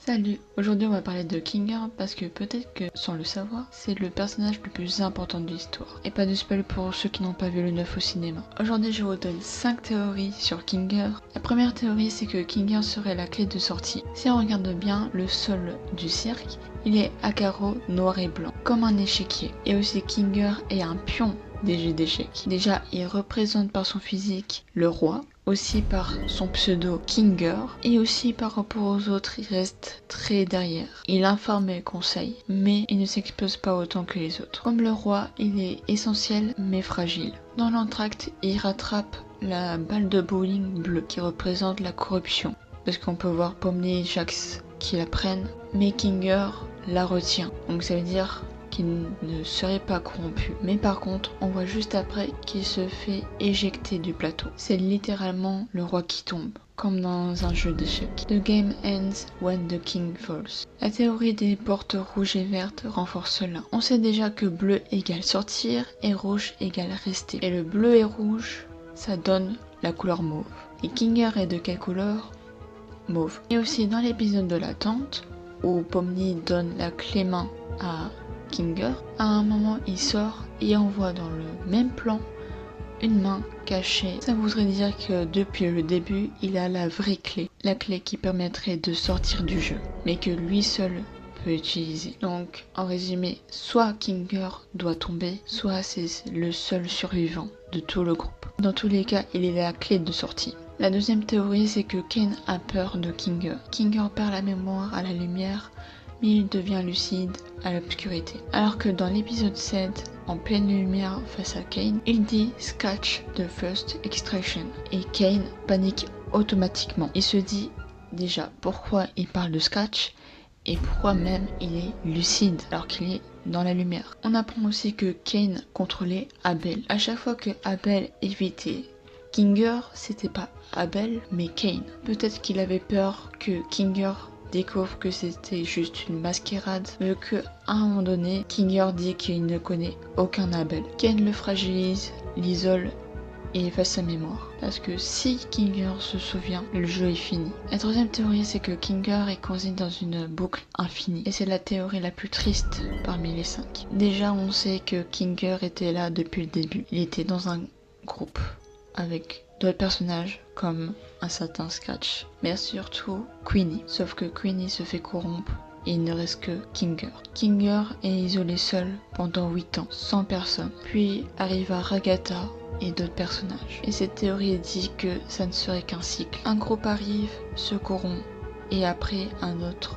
Salut, aujourd'hui on va parler de Kinger parce que peut-être que sans le savoir, c'est le personnage le plus important de l'histoire. Et pas de spoil pour ceux qui n'ont pas vu le 9 au cinéma. Aujourd'hui je vous donne 5 théories sur Kinger. La première théorie c'est que Kinger serait la clé de sortie. Si on regarde bien le sol du cirque, il est à carreaux noir et blanc, comme un échiquier. Et aussi Kinger est un pion des jeux d'échecs. Déjà il représente par son physique le roi, aussi par son pseudo Kinger, et aussi par rapport aux autres, il reste très derrière. Il informe et conseille, mais il ne s'expose pas autant que les autres. Comme le roi, il est essentiel mais fragile. Dans l'entracte, il rattrape la balle de bowling bleue qui représente la corruption, parce qu'on peut voir Pomni et Jax qui la prennent, mais Kinger la retient. Donc ça veut dire qu'il ne serait pas corrompu. Mais par contre, on voit juste après qu'il se fait éjecter du plateau. C'est littéralement le roi qui tombe, comme dans un jeu d'échecs. The game ends when the king falls. La théorie des portes rouges et vertes renforce cela. On sait déjà que bleu égale sortir et rouge égale rester. Et le bleu et rouge, ça donne la couleur mauve. Et Kinger est de quelle couleur? Mauve. Et aussi dans l'épisode de la tente, où Pomni donne la clé main à Kinger, à un moment il sort et on voit dans le même plan une main cachée. Ça voudrait dire que depuis le début il a la vraie clé, la clé qui permettrait de sortir du jeu, mais que lui seul peut utiliser. Donc en résumé, soit Kinger doit tomber, soit c'est le seul survivant de tout le groupe. Dans tous les cas, il est la clé de sortie. La deuxième théorie, c'est que Kain a peur de Kinger. Kinger perd la mémoire à la lumière, mais il devient lucide à l'obscurité. Alors que dans l'épisode 7, en pleine lumière face à Kain, il dit « Scratch the first extraction » et Kain panique automatiquement. Il se dit déjà pourquoi il parle de Scratch et pourquoi même il est lucide alors qu'il est dans la lumière. On apprend aussi que Kain contrôlait Abel. À chaque fois que Abel évitait Kinger, c'était pas Abel mais Kain. Peut-être qu'il avait peur que Kinger découvre que c'était juste une mascarade, vu qu'à un moment donné, Kinger dit qu'il ne connaît aucun Abel. Kain le fragilise, l'isole et efface sa mémoire. Parce que si Kinger se souvient, le jeu est fini. La troisième théorie, c'est que Kinger est coincé dans une boucle infinie. Et c'est la théorie la plus triste parmi les 5. Déjà, on sait que Kinger était là depuis le début. Il était dans un groupe avec d'autres personnages comme un certain Scratch, mais surtout Queenie. Sauf que Queenie se fait corrompre et il ne reste que Kinger. Kinger est isolé seul pendant 8 ans, sans personne. Puis arriva Ragatha et d'autres personnages. Et cette théorie dit que ça ne serait qu'un cycle. Un groupe arrive, se corrompt, et après un autre